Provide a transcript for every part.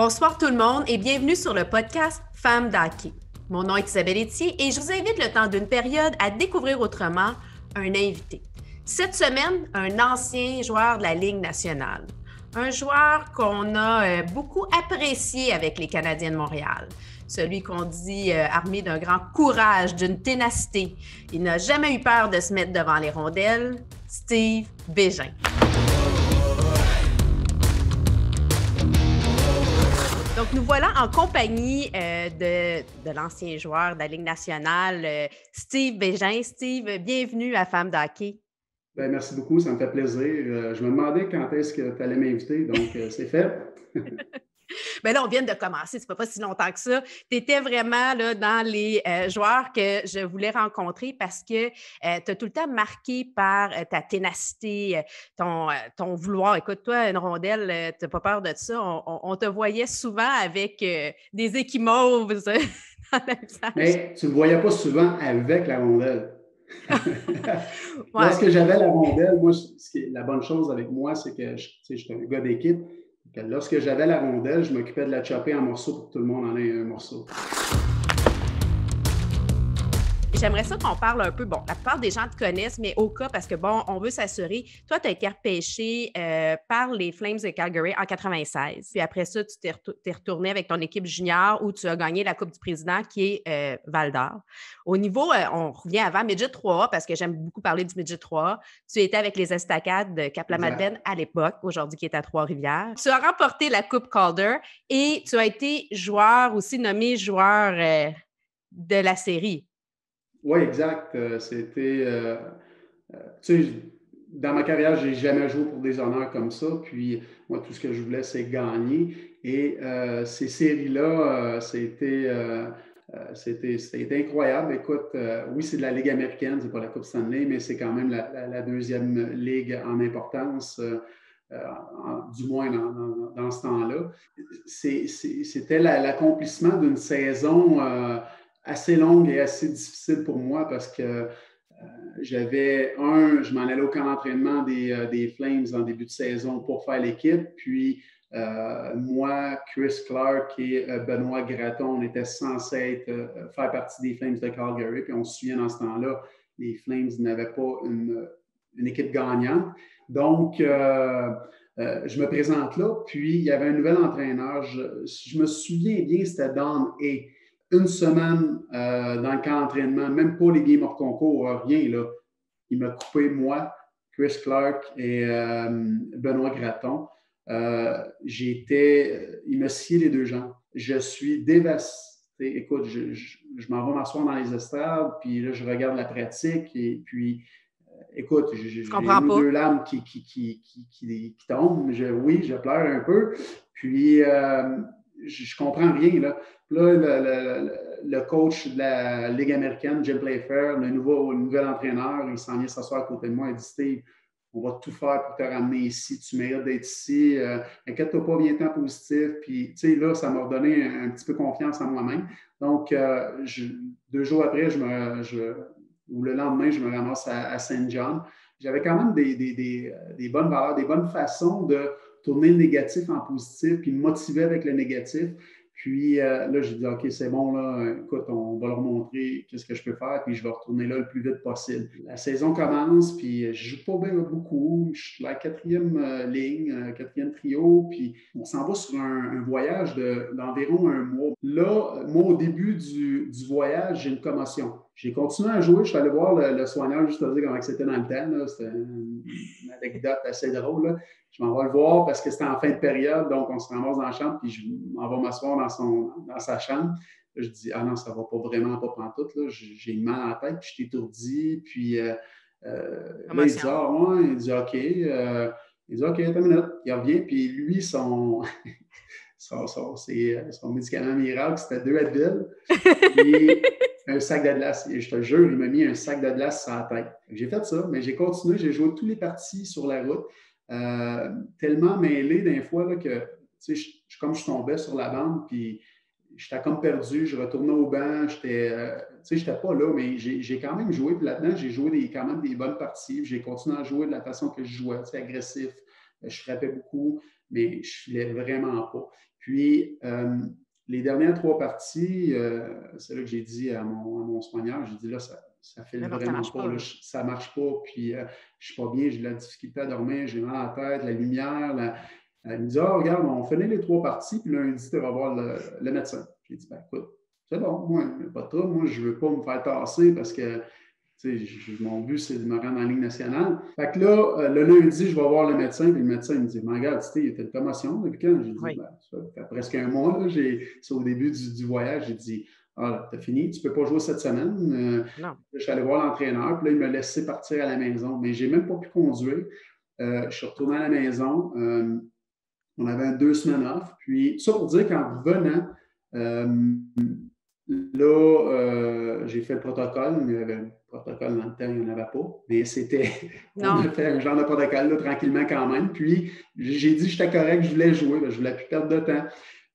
Bonsoir tout le monde et bienvenue sur le podcast Femmes d'hockey. Mon nom est Isabelle Etier et je vous invite le temps d'une période à découvrir autrement un invité. Cette semaine, un ancien joueur de la Ligue nationale. Un joueur qu'on a beaucoup apprécié avec les Canadiens de Montréal. Celui qu'on dit armé d'un grand courage, d'une ténacité. Il n'a jamais eu peur de se mettre devant les rondelles. Steve Bégin. Donc, nous voilà en compagnie de l'ancien joueur de la Ligue nationale, Steve Bégin. Steve, bienvenue à Femmes d'hockey. Bien, merci beaucoup, ça me fait plaisir. Je me demandais quand est-ce que tu allais m'inviter, donc c'est fait. Bien là, on vient de commencer, ça ne fait pas si longtemps que ça. Tu étais vraiment là, dans les joueurs que je voulais rencontrer parce que tu as tout le temps marqué par ta ténacité, ton vouloir. Écoute, toi, une rondelle, tu n'as pas peur de ça. On te voyait souvent avec des échymauves dans le visage. Mais tu ne me voyais pas souvent avec la rondelle. Ouais. Lorsque j'avais la rondelle, moi, la bonne chose avec moi, c'est que je suis un gars d'équipe. Lorsque j'avais la rondelle, je m'occupais de la chopper en morceaux pour que tout le monde en ait un morceau. J'aimerais ça qu'on parle un peu, bon, la plupart des gens te connaissent, mais au cas, parce que bon, on veut s'assurer, toi, tu as été repêché par les Flames de Calgary en 96. Puis après ça, tu t'es retourné avec ton équipe junior où tu as gagné la Coupe du Président qui est Val-d'Or. Au niveau, on revient avant, Midget 3A, parce que j'aime beaucoup parler du Midget 3A. Tu étais avec les Estacades de Cap-la-Madeleine à l'époque, aujourd'hui qui est à Trois-Rivières. Tu as remporté la Coupe Calder et tu as été joueur, aussi nommé joueur de la série. Oui, exact. C'était... tu sais, dans ma carrière, je n'ai jamais joué pour des honneurs comme ça. Puis, moi, tout ce que je voulais, c'est gagner. Et ces séries-là, c'était incroyable. Écoute, oui, c'est de la Ligue américaine, c'est pas la Coupe Stanley, mais c'est quand même la deuxième ligue en importance, du moins dans ce temps-là. C'était l'accomplissement d'une saison assez longue et assez difficile pour moi parce que je m'en allais au camp d'entraînement des Flames en début de saison pour faire l'équipe. Puis, moi, Chris Clark et Benoît Gratton, on était censés faire partie des Flames de Calgary. Puis, on se souvient dans ce temps-là, les Flames n'avaient pas une équipe gagnante. Donc, je me présente là. Puis, il y avait un nouvel entraîneur. Je me souviens bien, c'était Don Hay. Une semaine dans le camp d'entraînement, même pas les games hors concours, rien, là. Il m'a coupé, moi, Chris Clark et Benoît Gratton. Il m'a scié les deux jambes. Je suis dévasté. Écoute, je m'en vais m'asseoir dans les estrades, puis là, je regarde la pratique, et puis, écoute, j'ai une ou deux larmes qui tombent. Oui, je pleure un peu. Puis, je comprends rien, là. Là, le coach de la Ligue américaine, Jim Playfair, le nouvel entraîneur, il s'en vient s'asseoir à côté de moi et dit « Steve, on va tout faire pour te ramener ici. Tu mérites d'être ici. Inquiète-toi pas, viens-t'en positif. » Puis, tu sais, là, ça m'a redonné un petit peu confiance en moi-même. Donc, 2 jours après, ou le lendemain, je me ramasse à Saint John. J'avais quand même des bonnes valeurs, des bonnes façons de tourner le négatif en positif, puis me motiver avec le négatif. Puis là, j'ai dit, OK, c'est bon, là, écoute, on va leur montrer qu'est-ce que je peux faire, puis je vais retourner là le plus vite possible. La saison commence, puis je joue pas bien beaucoup. Je suis la 4e ligne, 4e trio, puis on s'en va sur un voyage d'environ 1 mois. Là, moi, au début du voyage, j'ai une commotion. J'ai continué à jouer. Je suis allé voir le soigneur juste pour dire comment c'était dans le temps. C'était une anecdote assez drôle, là. Je m'en vais le voir parce que c'était en fin de période, donc on se ramasse dans la chambre, puis je m'en vais m'asseoir dans sa chambre. Là, je dis, ah non, ça va pas vraiment, pas pantoute, là. J'ai mal à la tête, puis je suis étourdi, puis là, il dit, ah ouais, il dit, OK. Il dit, OK, attends une minute. Il revient, puis lui, son médicament miracle, c'était 2 Advil, puis un sac de glace. Et je te jure, il m'a mis un sac de glace sur la tête. J'ai fait ça, mais j'ai continué, j'ai joué tous les parties sur la route. Tellement mêlé d'un fois là, que comme je tombais sur la bande, puis j'étais comme perdu, je retournais au banc, j'étais pas là, mais j'ai quand même joué, puis là-dedans, j'ai joué quand même des bonnes parties, j'ai continué à jouer de la façon que je jouais, agressif, je frappais beaucoup, mais je filais vraiment pas. Puis, les dernières 3 parties, c'est là que j'ai dit à mon soigneur, j'ai dit là, ça file vraiment pas, là, ça marche pas, puis je suis pas bien, j'ai de la difficulté à dormir, j'ai mal à la tête, la lumière, il me dit, regarde, on finit les 3 parties, puis lundi, tu vas voir le médecin. J'ai dit, ben écoute, c'est bon, moi, pas de trouble, moi, je veux pas me faire tasser parce que mon but, c'est de me rendre en Ligue nationale. Fait que là, le lundi, je vais voir le médecin, puis le médecin il me dit, regarde, il y a une commotion depuis quand? J'ai dit, ben, ça fait presque un mois, là, c'est au début du voyage, j'ai dit, t'as fini, tu peux pas jouer cette semaine. Non. Je suis allé voir l'entraîneur, puis là, il m'a laissé partir à la maison, mais j'ai même pas pu conduire. Je suis retourné à la maison. On avait 2 semaines off. Puis, ça pour dire qu'en revenant, là, j'ai fait le protocole, mais le protocole dans le temps, il n'y en avait pas. Mais on a fait un genre de protocole, là, tranquillement quand même. Puis, j'ai dit que j'étais correct, je voulais jouer, je ne voulais plus perdre de temps.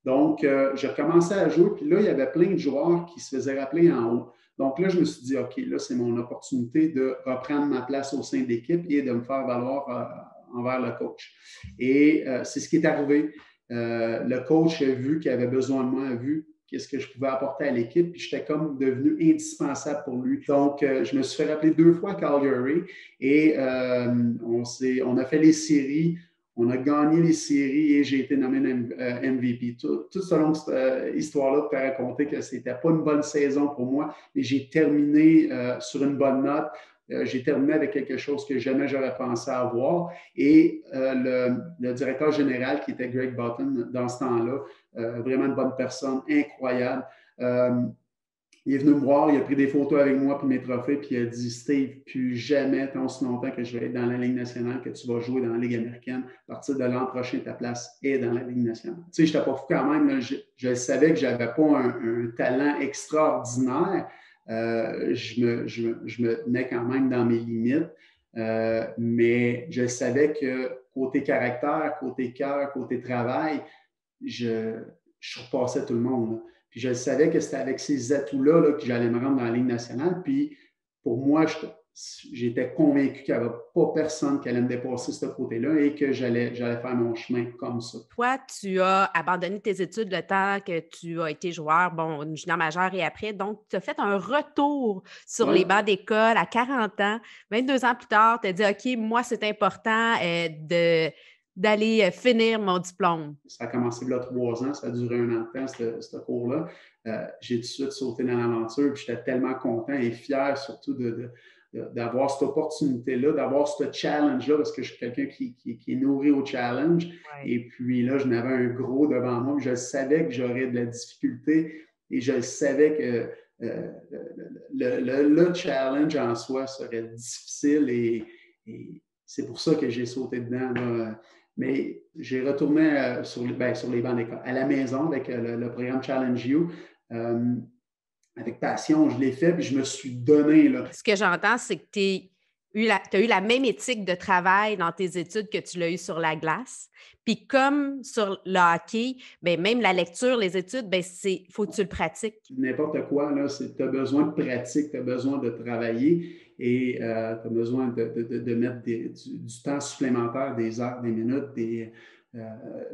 Donc, j'ai recommencé à jouer. Puis là, il y avait plein de joueurs qui se faisaient rappeler en haut. Donc là, je me suis dit, OK, là, c'est mon opportunité de reprendre ma place au sein de l'équipe et de me faire valoir envers le coach. Et c'est ce qui est arrivé. Le coach a vu qu'il avait besoin de moi, a vu qu'est-ce que je pouvais apporter à l'équipe, puis j'étais comme devenu indispensable pour lui. Donc, je me suis fait rappeler 2 fois à Calgary et on a fait les séries, on a gagné les séries et j'ai été nommé MVP. Tout ce long de cette histoire-là pour te raconter que ce n'était pas une bonne saison pour moi, mais j'ai terminé sur une bonne note. J'ai terminé avec quelque chose que jamais j'aurais pensé avoir. Et le directeur général, qui était Greg Button dans ce temps-là, vraiment une bonne personne, incroyable. Il est venu me voir, il a pris des photos avec moi puis mes trophées, puis il a dit, Steve, plus jamais, tant aussi longtemps que je vais être dans la Ligue nationale, que tu vas jouer dans la Ligue américaine. À partir de l'an prochain, ta place est dans la Ligue nationale. Tu sais, je n'étais pas fou quand même. Là, je savais que je n'avais pas un talent extraordinaire. Je me tenais quand même dans mes limites, mais je savais que côté caractère, côté cœur, côté travail, je surpassais tout le monde. Là. Puis je savais que c'était avec ces atouts-là là, que j'allais me rendre dans la Ligue nationale. Puis pour moi, j'étais convaincu qu'il n'y avait pas personne qui allait me dépasser ce côté-là et que j'allais faire mon chemin comme ça. Toi, tu as abandonné tes études le temps que tu as été joueur, junior majeur et après. Donc, tu as fait un retour sur les bancs d'école à 40 ans. 22 ans plus tard, tu as dit, OK, moi, c'est important d'aller finir mon diplôme. Ça a commencé il y a 3 ans, ça a duré 1 an de temps, ce cours-là. J'ai tout de suite sauté dans l'aventure, puis j'étais tellement content et fier surtout d'avoir cette opportunité-là, d'avoir ce challenge-là, parce que je suis quelqu'un qui est nourri au challenge. Ouais. Et puis là, je n'avais un gros devant moi, puis je savais que j'aurais de la difficulté et je savais que le challenge en soi serait difficile et c'est pour ça que j'ai sauté dedans, là. Mais j'ai retourné sur les bancs d'école, à la maison avec le programme Challenge You. Avec passion, je l'ai fait, puis je me suis donné. Là. Ce que j'entends, c'est que tu as eu la même éthique de travail dans tes études que tu l'as eu sur la glace. Puis comme sur le hockey, bien, même la lecture, les études, il faut que tu le pratiques. N'importe quoi, tu as besoin de pratique, tu as besoin de travailler et tu as besoin de mettre du temps supplémentaire, des heures, des minutes,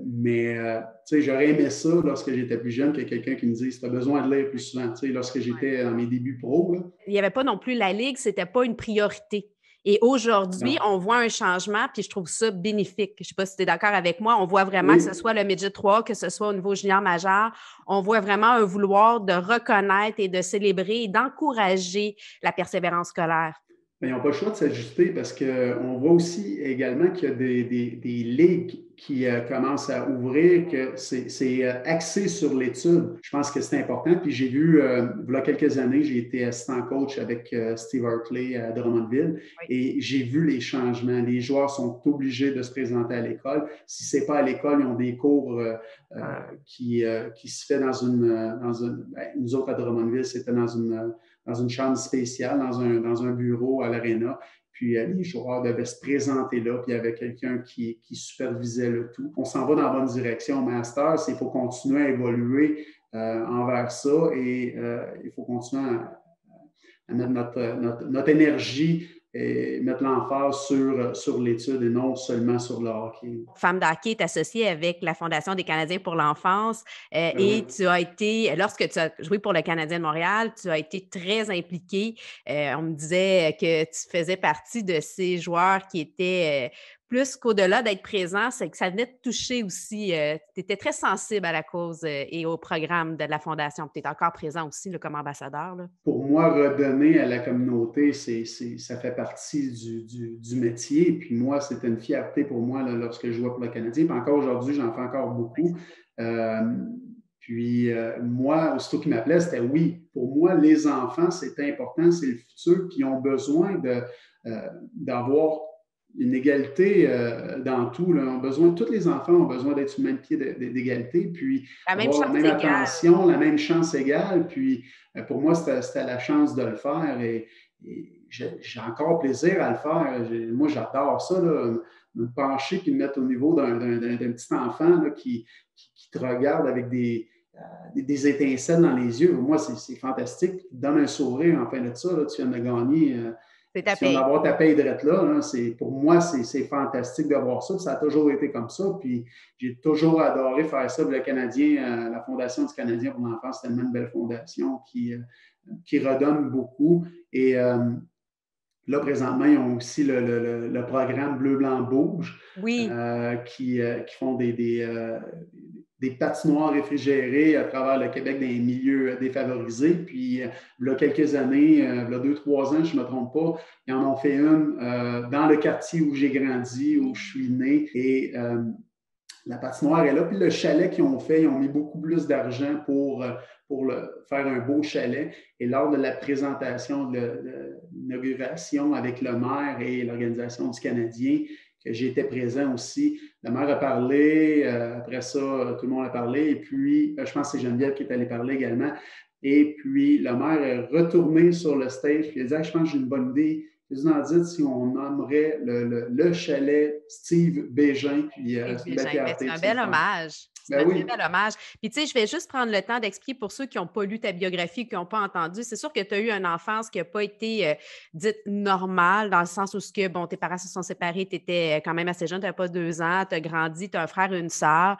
mais j'aurais aimé ça lorsque j'étais plus jeune, qu'il y ait quelqu'un qui me dise tu as besoin de lire plus souvent. Lorsque j'étais dans mes débuts pro. Là. Il n'y avait pas non plus la Ligue, ce n'était pas une priorité. Et aujourd'hui, on voit un changement, puis je trouve ça bénéfique. Je ne sais pas si tu es d'accord avec moi. On voit vraiment que ce soit le midget 3, que ce soit au niveau junior majeur, on voit vraiment un vouloir de reconnaître et de célébrer et d'encourager la persévérance scolaire. Mais ils n'ont pas le choix de s'ajuster parce qu'on voit aussi également qu'il y a des ligues qui commencent à ouvrir, que c'est axé sur l'étude. Je pense que c'est important. Puis j'ai vu, il y a quelques années, j'ai été assistant coach avec Steve Hartley à Drummondville et j'ai vu les changements. Les joueurs sont obligés de se présenter à l'école. Si ce n'est pas à l'école, ils ont des cours qui se fait dans une nous autres à Drummondville, c'était dans une chambre spéciale, dans un bureau à l'Arena. Puis les joueurs devaient se présenter là, puis il y avait quelqu'un qui supervisait le tout. On s'en va dans la bonne direction. Master, il faut continuer à évoluer envers ça et il faut continuer à mettre notre énergie et mettre l'emphase sur l'étude et non seulement sur le hockey. Femme de hockey est associée avec la Fondation des Canadiens pour l'enfance Ben et oui. tu as été, lorsque tu as joué pour le Canadien de Montréal, tu as été très impliquée. On me disait que tu faisais partie de ces joueurs qui étaient plus qu'au-delà d'être présents, c'est que ça venait te toucher aussi. Tu étais très sensible à la cause et au programme de la Fondation. Tu es encore présent aussi là, comme ambassadeur. Là. Pour moi, redonner à la communauté, ça fait partie du métier. Puis moi, c'était une fierté pour moi là, lorsque je jouais pour le Canadien. Puis encore aujourd'hui, j'en fais encore beaucoup. Moi, aussitôt qu'il m'appelait, c'était oui. Pour moi, les enfants, c'est important, c'est le futur, puis ils ont besoin d'avoir une égalité dans tout. Là. Tous les enfants ont besoin d'être sur le même pied d'égalité, puis avoir la même attention, la même chance égale. Puis pour moi, c'était la chance de le faire et j'ai encore plaisir à le faire. Moi, j'adore ça, là, me pencher et me mettre au niveau d'un petit enfant là, qui te regarde avec des étincelles dans les yeux. Pour moi, c'est fantastique. Tu te donnes un sourire en fin de ça. Là, tu viens de gagner. C'est ta tu viens d'avoir ta paye drette là. Pour moi, c'est fantastique de voir ça. Puis ça a toujours été comme ça. Puis j'ai toujours adoré faire ça. Le Canadien, la Fondation du Canadien pour l'enfance, c'est tellement une belle fondation qui redonne beaucoup. Et là, présentement, ils ont aussi le programme Bleu, Blanc, Bouge qui font des patinoires réfrigérées à travers le Québec dans les milieux défavorisés. Puis, il y a quelques années, il y a 2-3 ans, je ne me trompe pas, ils en ont fait une dans le quartier où j'ai grandi, où je suis né. Et la patinoire est là. Puis le chalet qu'ils ont fait, ils ont mis beaucoup plus d'argent pour faire un beau chalet. Et lors de la présentation de l'inauguration avec le maire et l'organisation du Canadien, que j'étais présent aussi. Le maire a parlé, après ça, tout le monde a parlé, et puis, je pense que c'est Geneviève qui est allée parler également. Et puis, le maire est retourné sur le stage, puis il a dit je pense que j'ai une bonne idée. Qu'est-ce que vous en dites si on nommerait le chalet Steve Bégin? Puis, c'est une belle fierté. C'est un bel hommage. C'est un très bel hommage. Puis, tu sais, je vais juste prendre le temps d'expliquer pour ceux qui n'ont pas lu ta biographie, qui n'ont pas entendu. C'est sûr que tu as eu une enfance qui n'a pas été dite normale, dans le sens où tes parents se sont séparés, tu étais quand même assez jeune, tu n'avais pas 2 ans, tu as grandi, tu as un frère et une sœur.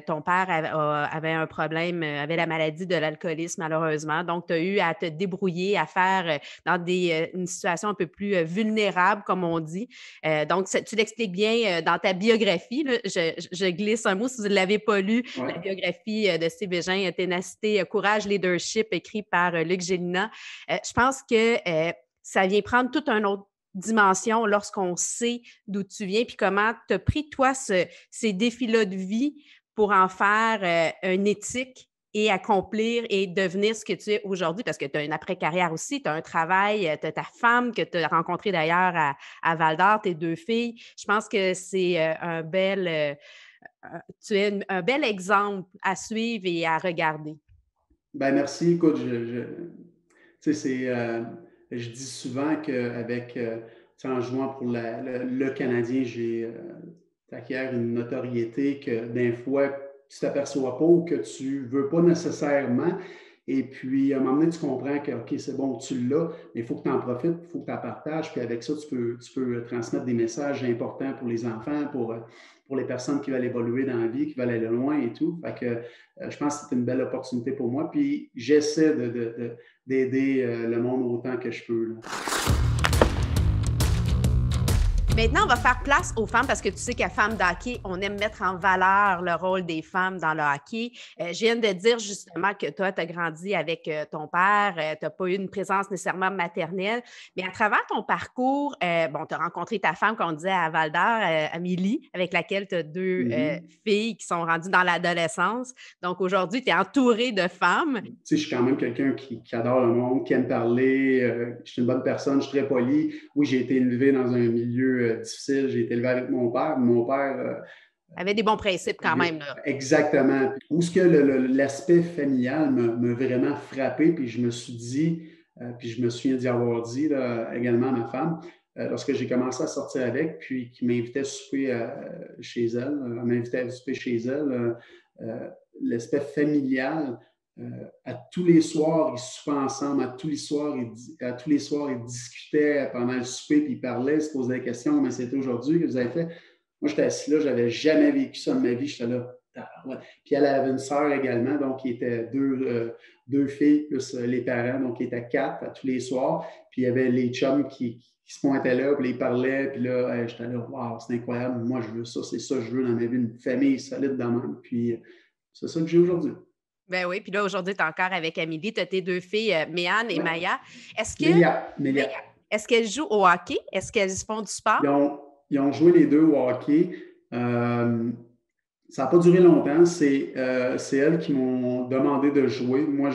Ton père avait un problème, avait la maladie de l'alcoolisme, malheureusement. Donc, tu as eu à te débrouiller, à faire dans une situation un peu plus vulnérable, comme on dit. Donc, tu l'expliques bien dans ta biographie. Là, je glisse un mot si vous ne l'avez pas lu, la biographie de Steve Bégin, Ténacité, Courage, Leadership, écrit par Luc Gélina. Je pense que ça vient prendre toute une autre dimension lorsqu'on sait d'où tu viens puis comment tu as pris, toi, ces défis-là de vie pour en faire une éthique et accomplir et devenir ce que tu es aujourd'hui, parce que tu as une après-carrière aussi, tu as un travail, tu as ta femme que tu as rencontrée d'ailleurs à Val-d'Or, tes 2 filles. Je pense que c'est tu es un bel exemple à suivre et à regarder. Ben merci. Écoute, je dis souvent qu'avec, en jouant pour le Canadien, j'ai acquiert une notoriété que des fois, tu ne t'aperçois pas ou que tu ne veux pas nécessairement. Et puis, à un moment donné, tu comprends que, OK, c'est bon, tu l'as, mais il faut que tu en profites, il faut que tu en partages. Puis avec ça, tu peux transmettre des messages importants pour les enfants, pour les personnes qui veulent évoluer dans la vie, qui veulent aller loin et tout. Fait que je pense que c'est une belle opportunité pour moi. Puis, j'essaie d'aider le monde autant que je peux. Là. Maintenant, on va faire place aux femmes parce que tu sais qu'à Femmes de hockey, on aime mettre en valeur le rôle des femmes dans le hockey. Je viens de dire justement que toi, tu as grandi avec ton père, tu n'as pas eu une présence nécessairement maternelle, mais à travers ton parcours, tu as rencontré ta femme, comme on disait, à Val-d'Or, Amélie, avec laquelle tu as 2 filles qui sont rendues dans l'adolescence. Donc aujourd'hui, tu es entouré de femmes. Tu sais, je suis quand même quelqu'un qui adore le monde, qui aime parler. Je suis une bonne personne, je suis très poli. Oui, j'ai été élevé dans un milieu difficile. J'ai été élevé avec mon père. Mon père avait des bons principes quand même. Là. Exactement. Où est-ce que l'aspect familial m'a vraiment frappé, puis je me suis dit, puis je me souviens d'y avoir dit là, également à ma femme, lorsque j'ai commencé à sortir avec, puis qui m'invitait à souper chez elle, l'aspect familial à tous les soirs, ils soupaient ensemble. À tous les soirs, ils discutaient pendant le souper, puis ils parlaient, ils se posaient des questions. Mais c'était aujourd'hui que vous avez fait. Moi, j'étais assis là, je n'avais jamais vécu ça de ma vie. J'étais là. Ouais. Puis elle avait une sœur également, donc qui était deux filles plus les parents, donc qui étaient 4 à tous les soirs. Puis il y avait les chums qui se pointaient là, puis ils parlaient, puis là, j'étais là, waouh, c'est incroyable, moi je veux ça, c'est ça que je veux dans ma vie, une famille solide dans même. Puis c'est ça que j'ai aujourd'hui. Ben oui, puis là, aujourd'hui, tu es encore avec Amélie, tu as tes 2 filles, Méane et Maya. Est-ce que Mélia. Est-ce qu'elles jouent au hockey? Est-ce qu'elles font du sport? Ils ont joué les deux au hockey. Ça n'a pas duré longtemps. C'est elles qui m'ont demandé de jouer. Moi,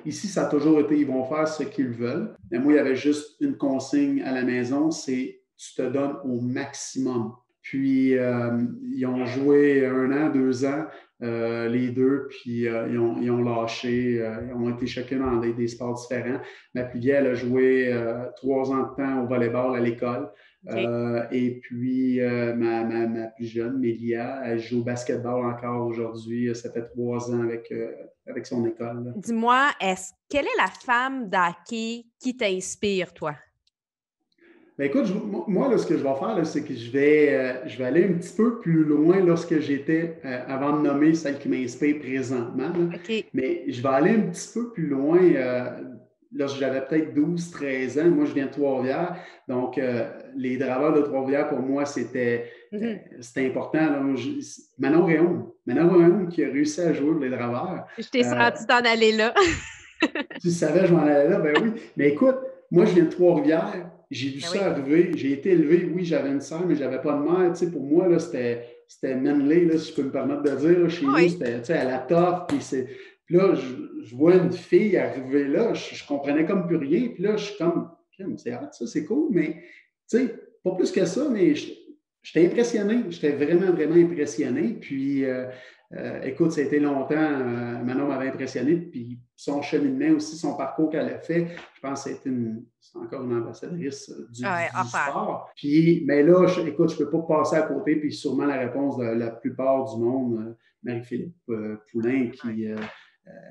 ici, ça a toujours été, ils vont faire ce qu'ils veulent. Mais moi, il y avait juste une consigne à la maison, c'est tu te donnes au maximum. Puis, ils ont joué 1 an, 2 ans, les deux, puis ils ont lâché. Ils ont été chacun dans des sports différents. Ma plus vieille, elle a joué 3 ans de temps au volleyball à l'école. Okay. Et puis, ma plus jeune, Mélia, elle joue au basketball encore aujourd'hui. Ça fait 3 ans avec son école. Là. Dis-moi, quelle est la femme d'hockey qui t'inspire, toi? Bien, écoute, moi, là, ce que je vais faire, là, c'est que je vais aller un petit peu plus loin lorsque j'étais, avant de nommer celle qui m'inspire présentement. Okay. Mais je vais aller un petit peu plus loin. Lorsque j'avais peut-être 12-13 ans, moi, je viens de Trois-Rivières. Donc, les draveurs de Trois-Rivières, pour moi, c'était important. Là. Manon Réaume qui a réussi à jouer pour les draveurs. Je t'ai senti t'en aller là. Tu savais, je m'en allais là, ben oui. Mais écoute, moi, je viens de Trois-Rivières. J'ai vu ça arriver. J'ai été élevé. Oui, j'avais une sœur, mais je n'avais pas de mère. Tu sais, pour moi, là, c'était manly, là, si je peux me permettre de dire. Là, chez nous, c'était à la toffe. Puis là, je vois une fille arriver là. Je comprenais comme plus rien. Puis là, je suis comme, c'est hot, ça, c'est cool. Mais, tu sais, pas plus que ça, mais j'étais impressionné. J'étais vraiment, vraiment impressionné. Puis, écoute, ça a été longtemps. Manon m'avait impressionné. Puis, son cheminement aussi, son parcours qu'elle a fait, je pense que c'est encore une ambassadrice du sport. Puis, mais là, écoute, je ne peux pas passer à côté. Puis, sûrement la réponse de la plupart du monde, Marie-Philippe Poulin, qui,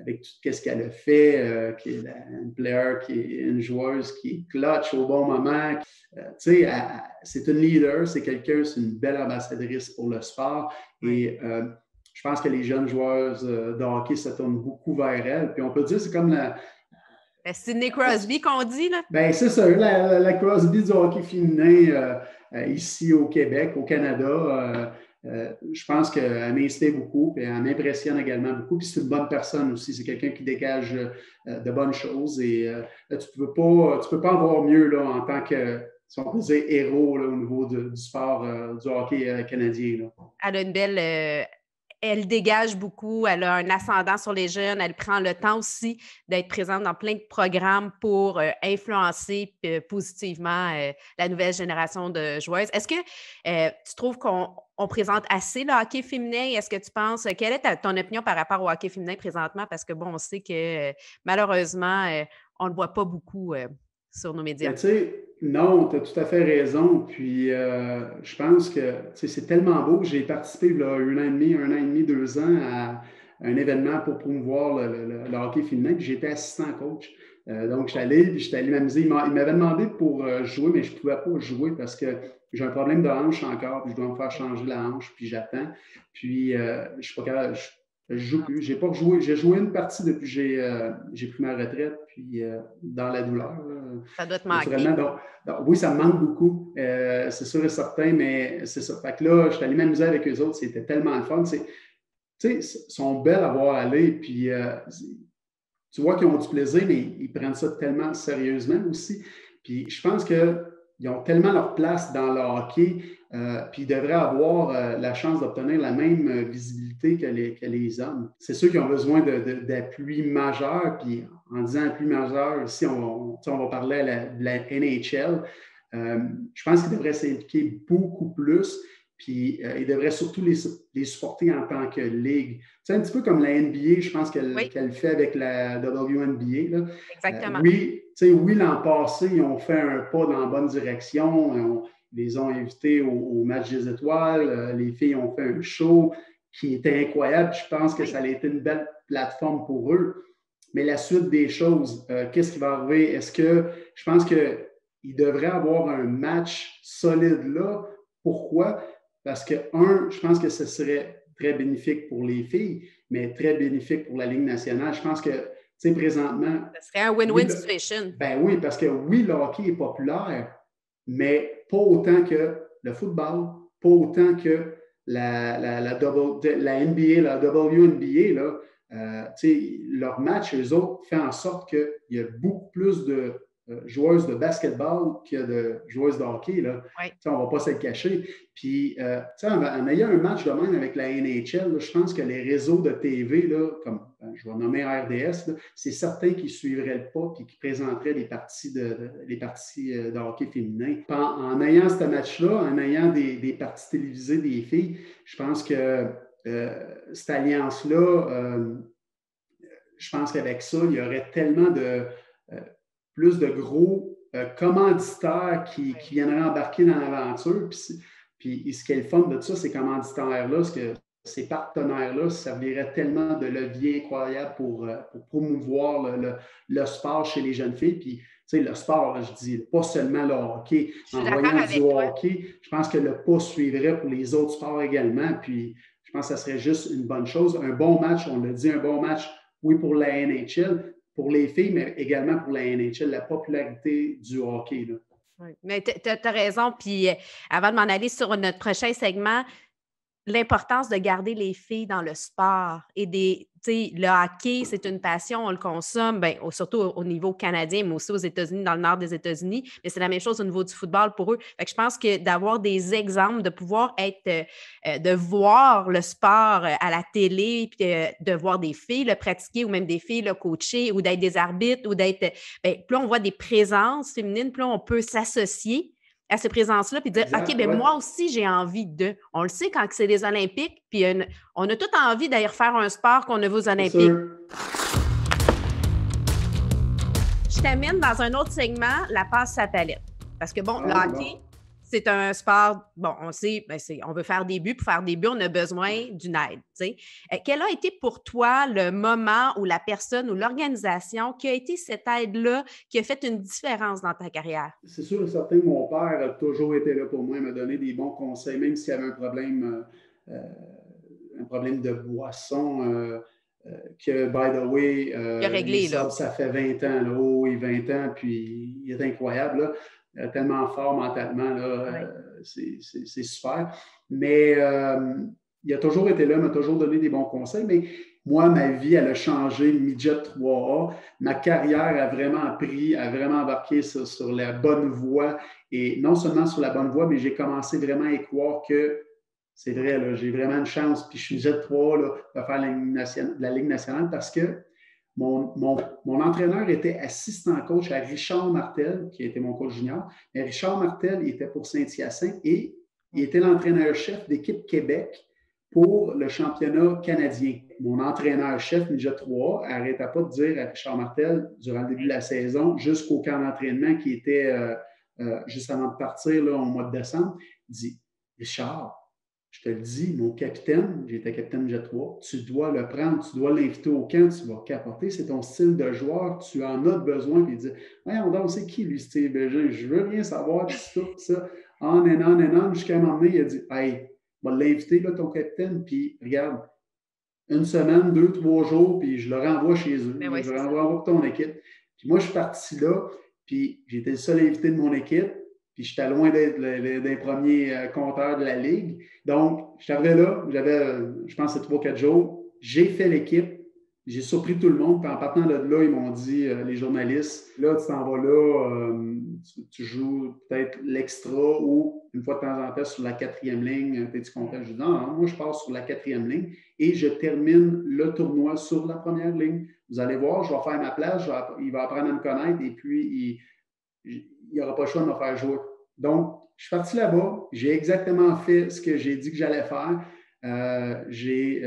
avec tout ce qu'elle a fait, qui est une player, qui est une joueuse qui est clutch au bon moment. Tu sais, c'est une leader, c'est une belle ambassadrice pour le sport. Et je pense que les jeunes joueuses de hockey se tournent beaucoup vers elle. Puis on peut dire c'est comme c'est Sidney Crosby qu'on dit, là? Bien, c'est ça, la Crosby du hockey féminin ici au Québec, au Canada. Je pense qu'elle m'inspire beaucoup et elle m'impressionne également beaucoup. Puis c'est une bonne personne aussi. C'est quelqu'un qui dégage de bonnes choses. Et tu peux pas avoir mieux là, en tant que, si on peut dire, héros là, au niveau du sport du hockey canadien. Là. Elle a une belle... Elle dégage beaucoup, elle a un ascendant sur les jeunes, elle prend le temps aussi d'être présente dans plein de programmes pour influencer positivement la nouvelle génération de joueuses. Est-ce que tu trouves qu'on présente assez le hockey féminin? Est-ce que tu penses, quelle est ton opinion par rapport au hockey féminin présentement? Parce que bon, on sait que malheureusement, on ne le voit pas beaucoup sur nos médias. Tu sais, non, tu as tout à fait raison. Puis, je pense que c'est tellement beau. J'ai participé il y a 1 an et demi, 2 ans à un événement pour promouvoir le hockey féminin. Puis, j'étais assistant coach. Donc, j'étais allé m'amuser. Il m'avait demandé pour jouer, mais je ne pouvais pas jouer parce que j'ai un problème de hanche encore. Puis, je dois me faire changer la hanche. Puis, j'attends. Puis, je ne suis pas capable. Je joue plus. J'ai pas joué. J'ai joué une partie depuis que j'ai pris ma retraite, puis dans la douleur. Ça doit te manquer. Donc, oui, ça me manque beaucoup. C'est sûr et certain, mais c'est ça. Fait que là, je suis allé m'amuser avec eux autres. C'était tellement le fun. Tu sais, ils sont belles à voir aller. Puis tu vois qu'ils ont du plaisir, mais ils prennent ça tellement sérieusement aussi. Puis je pense qu'ils ont tellement leur place dans le hockey, puis ils devraient avoir la chance d'obtenir la même visibilité que les hommes. C'est ceux qui ont besoin d'appui majeur, puis en disant appui majeur, ici, on va parler de la NHL. Je pense qu'ils devraient s'impliquer beaucoup plus, puis ils devraient surtout les supporter en tant que ligue. C'est un petit peu comme la NBA, je pense qu'elle fait avec la WNBA. Là. Exactement. Oui, l'an passé, ils ont fait un pas dans la bonne direction. Ils les ont invités au match des étoiles. Les filles ont fait un show. qui était incroyable. Je pense que ça a été une belle plateforme pour eux. Mais la suite des choses, qu'est-ce qui va arriver? Je pense qu'il devrait avoir un match solide là. Pourquoi? Parce que, je pense que ce serait très bénéfique pour les filles, mais très bénéfique pour la Ligue nationale. Je pense que, tu sais, présentement... Ça serait un win-win situation. Ben oui, parce que oui, le hockey est populaire, mais pas autant que le football, pas autant que la NBA, la WNBA, là. Leur match, eux autres, fait en sorte qu'il y a beaucoup plus de joueuses de basketball que de joueuses de hockey. Là. Oui. On ne va pas se le cacher. Puis, en ayant un match de même avec la NHL, là, je pense que les réseaux de TV, là, comme je vais nommer RDS, là, c'est certains qui suivraient le pas et qui présenteraient les parties de hockey féminin. En ayant ce match-là, en ayant des parties télévisées des filles, je pense que cette alliance-là, je pense qu'avec ça, il y aurait tellement plus de gros commanditaires qui viendraient embarquer dans l'aventure. Puis ce qui est le fun de ça, ces commanditaires-là, ces partenaires-là serviraient tellement de levier incroyable pour promouvoir le sport chez les jeunes filles. Puis, le sport, là, je dis, pas seulement le hockey. En voyant du hockey, je pense que le pas suivrait pour les autres sports également. Puis, je pense que ça serait juste une bonne chose. Un bon match, on l'a dit, un bon match, oui, pour la NHL, pour les filles, mais également pour la NHL, la popularité du hockey. Là. Oui, mais tu as raison. Puis, avant de m'en aller sur notre prochain segment, l'importance de garder les filles dans le sport et le hockey, c'est une passion, on le consomme, surtout au niveau canadien, mais aussi aux États-Unis, dans le nord des États-Unis, mais c'est la même chose au niveau du football pour eux. Fait que je pense que d'avoir des exemples, de pouvoir de voir le sport à la télé, puis de voir des filles le pratiquer ou même des filles le coacher ou d'être des arbitres ou d'être... plus on voit des présences féminines, plus on peut s'associer à ces présences-là, puis dire, exact, OK, moi aussi, j'ai envie de. On le sait quand c'est les Olympiques, puis on a tout envie d'ailleurs faire un sport qu'on a vu aux Olympiques. Je t'amène dans un autre segment, la passe à palette. Parce que, le hockey, c'est un sport, on sait, on veut faire des buts. Pour faire des buts, on a besoin d'une aide. Quel a été pour toi le moment ou la personne ou l'organisation qui a été cette aide-là qui a fait une différence dans ta carrière? C'est sûr et certain que mon père a toujours été là pour moi, il m'a donné des bons conseils, même s'il y avait un problème de boisson. Que, by the way, réglé, ça fait 20 ans, là, oui, 20 ans, puis il est incroyable, là. Tellement fort mentalement, là, c'est super. Mais il a toujours été là, il m'a toujours donné des bons conseils, mais moi, ma vie, elle a changé, midget 3A. Ma carrière a vraiment embarqué sur la bonne voie, et non seulement sur la bonne voie, mais j'ai commencé vraiment à y croire que c'est vrai, là, j'ai vraiment une chance, puis je suis midget 3A là, de faire la Ligue nationale parce que mon entraîneur était assistant coach à Richard Martel, qui était mon coach junior. Mais Richard Martel, il était pour Saint-Hyacinthe et il était l'entraîneur-chef d'équipe Québec pour le championnat canadien. Mon entraîneur-chef, midget 3, n'arrêtait pas de dire à Richard Martel, durant le début de la saison, jusqu'au camp d'entraînement qui était juste avant de partir là, au mois de décembre, il dit « Richard, je te le dis, mon capitaine, j'étais capitaine Jet 3, tu dois le prendre, tu dois l'inviter au camp, tu vas capoter, c'est ton style de joueur, tu en as besoin. » Puis il dit, on sait qui lui, Steve Bégin, je veux rien savoir, puis tout ça, on, jusqu'à un moment donné, il a dit, hey, on va l'inviter, là, ton capitaine, puis regarde, une semaine, 2, 3 jours, puis je le renvoie chez eux, je le renvoie pour ton équipe. Puis moi, je suis parti là, puis j'étais le seul invité de mon équipe. Puis j'étais loin d'être des premiers compteurs de la Ligue. Donc, je suis arrivé là, j'avais, je pense, 3-4 jours. J'ai fait l'équipe. J'ai surpris tout le monde. Puis en partant de là, ils m'ont dit, les journalistes, là, tu t'en vas là, tu joues peut-être l'extra ou une fois de temps en temps sur la 4e ligne, t'es-tu content? Je dis, non, moi, je passe sur la 4e ligne et je termine le tournoi sur la 1re ligne. Vous allez voir, je vais faire ma place, il va apprendre à me connaître et puis il n'y aura pas le choix de me faire jouer. Donc, je suis parti là-bas. J'ai exactement fait ce que j'ai dit que j'allais faire. J'ai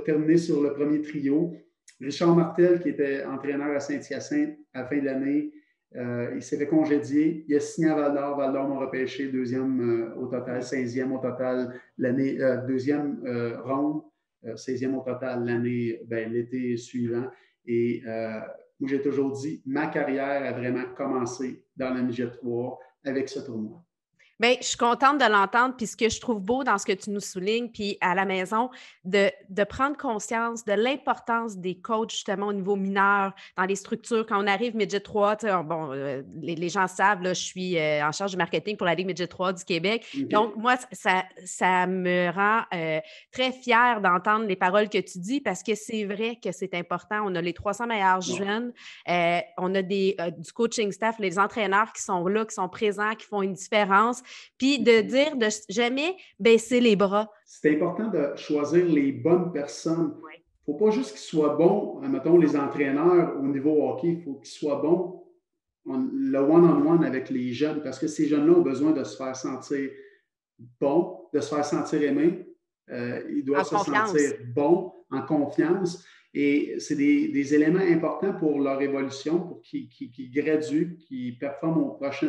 terminé sur le premier trio. Richard Martel, qui était entraîneur à Saint-Hyacinthe à la fin de l'année, Il s'est fait congédier. Il a signé à Val-d'Or. Val-d'Or m'a repêché deuxième au total, 16e au total l'année, deuxième ronde, 16e au total l'été suivant. Et moi, j'ai toujours dit, ma carrière a vraiment commencé dans le midget 3 avec ce tournoi. Bien, je suis contente de l'entendre, puis ce que je trouve beau dans ce que tu nous soulignes, puis à la maison, de prendre conscience de l'importance des coachs, justement, au niveau mineur, dans les structures. Quand on arrive Midget 3, bon, les gens savent, là, je suis en charge du marketing pour la Ligue Midget 3 du Québec. Okay. Donc, moi, ça me rend très fière d'entendre les paroles que tu dis, parce que c'est vrai que c'est important. On a les 300 meilleurs jeunes, on a du coaching staff, les entraîneurs qui sont là, qui sont présents, qui font une différence. Puis de dire de jamais baisser les bras. C'est important de choisir les bonnes personnes. Il ne faut pas juste qu'ils soient bons, mettons, les entraîneurs au niveau hockey, il faut qu'ils soient bons le one-on-one avec les jeunes, parce que ces jeunes-là ont besoin de se faire sentir bons, de se faire sentir aimés. Ils doivent se sentir bons, en confiance. Et c'est des éléments importants pour leur évolution, pour qu'ils graduent, qu'ils performent au prochain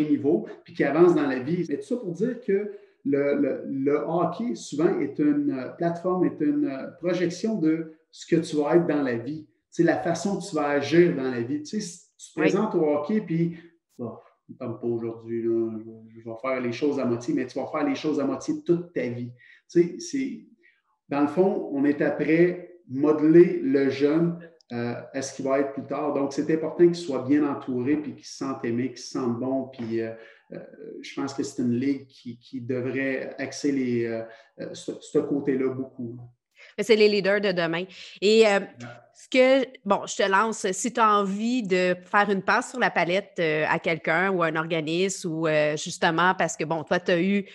niveau, puis qu'ils avancent dans la vie. Mais tout ça pour dire que le hockey, souvent, est une plateforme, est une projection de ce que tu vas être dans la vie. C'est la façon que tu vas agir dans la vie. Tu sais, si tu te présentes au hockey, puis je ne t'aime pas aujourd'hui, je vais faire les choses à moitié, mais tu vas faire les choses à moitié toute ta vie. Tu sais, dans le fond, on est après modeler le jeune à ce qu'il va être plus tard. Donc, c'est important qu'il soit bien entouré, puis qu'il se sente aimé, qu'il se sente bon. Puis, je pense que c'est une ligue qui devrait axer ce côté-là beaucoup. C'est les leaders de demain. Et je te lance, si tu as envie de faire une passe sur la palette à quelqu'un ou à un organisme, ou justement parce que, bon, toi, tu as eu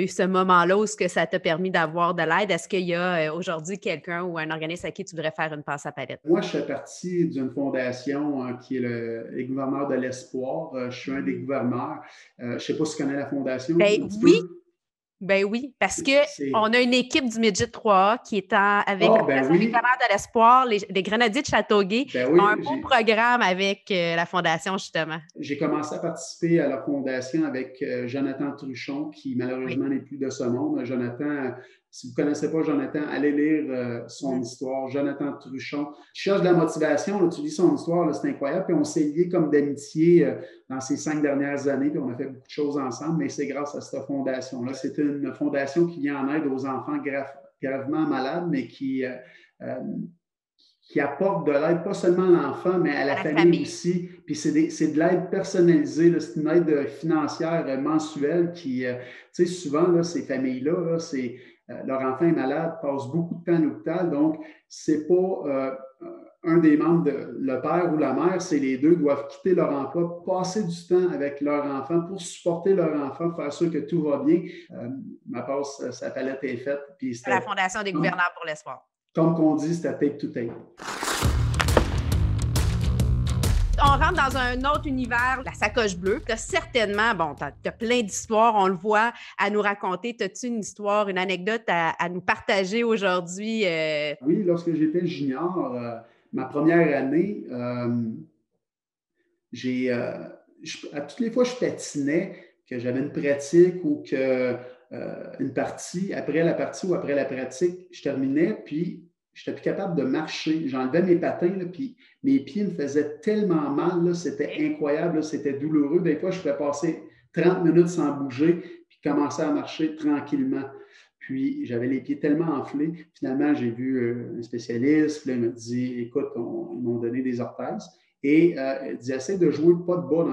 ce moment-là où ça t'a permis d'avoir de l'aide, est-ce qu'il y a aujourd'hui quelqu'un ou un organisme à qui tu voudrais faire une passe à palette? Moi, je fais partie d'une fondation qui est les gouverneurs de l'espoir. Je suis un des gouverneurs. Je ne sais pas si tu connais la fondation. Ben oui. Ben oui, parce qu'on a une équipe du Midget 3A qui est avec les gouverneurs de l'espoir, les Grenadiers de Châteauguay, qui ont un beau programme avec la Fondation, justement. J'ai commencé à participer à la Fondation avec Jonathan Truchon, qui malheureusement n'est plus de ce monde. Jonathan, si vous ne connaissez pas Jonathan, allez lire son histoire. Jonathan Truchon. Tu cherches de la motivation, là, tu lis son histoire, c'est incroyable. Puis on s'est liés comme d'amitié dans ces 5 dernières années, puis on a fait beaucoup de choses ensemble, mais c'est grâce à cette fondation-là. C'est une fondation qui vient en aide aux enfants gravement malades, mais qui apporte de l'aide, pas seulement à l'enfant, mais à la famille aussi. Puis c'est de l'aide personnalisée, là, c'est une aide financière mensuelle qui, tu sais, souvent, là, ces familles-là, leur enfant est malade, passe beaucoup de temps à l'hôpital, donc c'est pas un des membres, le père ou la mère, c'est les deux, doivent quitter leur emploi, passer du temps avec leur enfant pour supporter leur enfant, faire sûr que tout va bien. Ma passe, sa palette est faite. Puis c'est la Fondation des gouverneurs pour l'espoir. Comme qu'on dit, c'était tape to tape. On rentre dans un autre univers, la sacoche bleue. Tu as certainement, tu as plein d'histoires, on le voit, à nous raconter. As-tu une histoire, une anecdote à nous partager aujourd'hui? Oui, lorsque j'étais junior, ma première année, à toutes les fois que je patinais, que j'avais une pratique ou une partie, après la partie ou après la pratique, je terminais, puis je n'étais plus capable de marcher. J'enlevais mes patins, là, puis mes pieds me faisaient tellement mal. Là, c'était incroyable, là, c'était douloureux. Des fois, je pouvais passer 30 minutes sans bouger, puis commencer à marcher tranquillement. Puis, j'avais les pieds tellement enflés. Finalement, j'ai vu un spécialiste. Puis là, il m'a dit, écoute, ils m'ont donné des orthèses. Et il dit, essaie de jouer pas de bas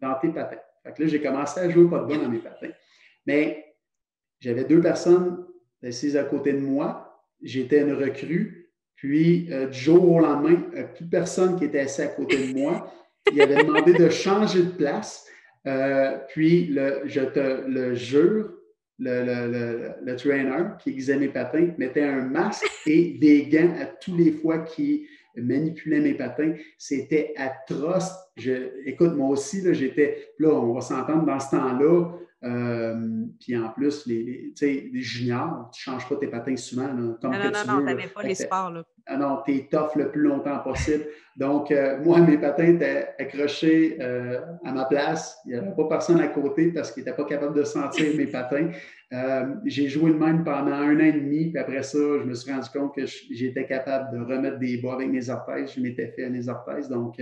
dans tes patins. Fait que là, j'ai commencé à jouer pas de bas dans mes patins. Mais j'avais 2 personnes assises à côté de moi. J'étais une recrue, puis du jour au lendemain, plus personne qui était assis à côté de moi. Il avait demandé de changer de place. Puis, je te le jure, le trainer qui aiguisait mes patins mettait un masque et des gants à tous les fois qu'il manipulait mes patins. C'était atroce. Écoute, moi aussi, là, on va s'entendre dans ce temps-là, Puis en plus, les juniors, tu ne changes pas tes patins souvent, là, comme que tu Non, veux. tu n'avais pas les sports, là. Ah non, tu es tough le plus longtemps possible. Donc, moi, mes patins étaient accrochés à ma place. Il n'y avait pas personne à côté parce qu'ils n'étaient pas capables de sentir mes patins. J'ai joué de même pendant 1 an et demi. Puis après ça, je me suis rendu compte que j'étais capable de remettre des bas avec mes orthèses. Je m'étais fait mes orthèses. Donc,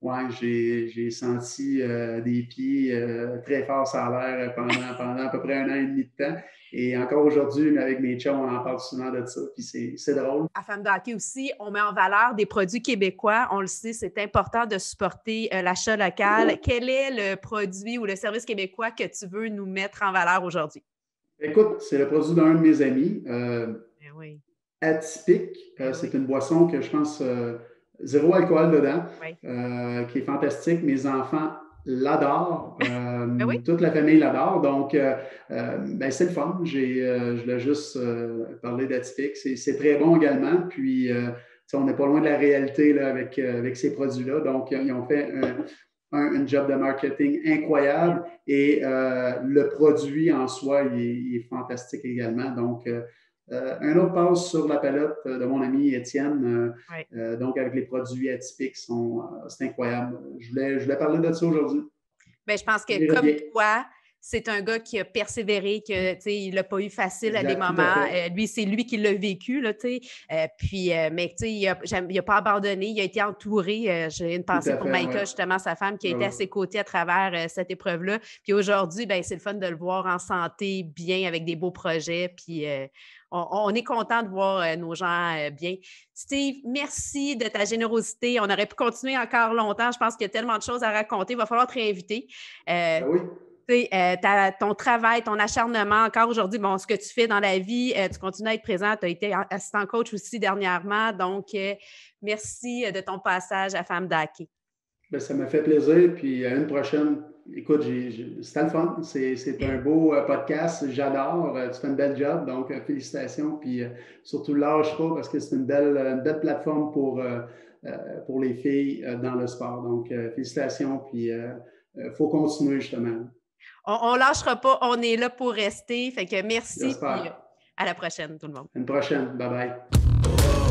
ouais, j'ai senti des pieds très forts sur l'air pendant à peu près 1 an et demi de temps. Et encore aujourd'hui, avec mes chums, on en parle souvent de ça. Puis c'est drôle. À Femmes de hockey aussi, on met en valeur des produits québécois. On le sait, c'est important de supporter l'achat local. Quel est le produit ou le service québécois que tu veux nous mettre en valeur aujourd'hui? Écoute, c'est le produit d'un de mes amis. Oui. Atypique. C'est une boisson que je pense zéro alcool dedans, Oui. qui est fantastique. Mes enfants l'adorent. Oui. Toute la famille l'adore. Donc, c'est le fun. Je voulais juste parler d'Atypique. C'est très bon également. Puis, on n'est pas loin de la réalité là, avec ces produits-là. Donc, ils ont fait un job de marketing incroyable et le produit en soi, il est fantastique également. Donc, un autre passe sur la palette de mon ami Étienne, donc avec les produits atypiques, c'est incroyable. Je voulais parler de ça aujourd'hui. Bien, je pense que comme toi, c'est un gars qui a persévéré, il n'a pas eu facile à des moments. Lui, c'est lui qui l'a vécu, là, mais il n'a pas abandonné, il a été entouré. J'ai une pensée pour Maïka, justement, sa femme, qui a été à ses côtés à travers cette épreuve-là. Puis aujourd'hui, c'est le fun de le voir en santé, bien, avec des beaux projets. Puis on est content de voir nos gens bien. Steve, merci de ta générosité. On aurait pu continuer encore longtemps. Je pense qu'il y a tellement de choses à raconter. Il va falloir te réinviter. Oui. Ton travail, ton acharnement, encore aujourd'hui, ce que tu fais dans la vie, tu continues à être présent. Tu as été assistant coach aussi dernièrement. Donc, merci de ton passage à Femmes de hockey. Ça m'a fait plaisir. Puis à une prochaine. Écoute, c'était le fun. C'est un beau podcast. J'adore. Tu fais une belle job. Donc, félicitations. Puis surtout, lâche pas parce que c'est une belle plateforme pour les filles dans le sport. Donc, félicitations. Puis il faut continuer justement. On ne lâchera pas. On est là pour rester. Fait que merci. J'espère. Puis à la prochaine, tout le monde. À une prochaine. Bye bye.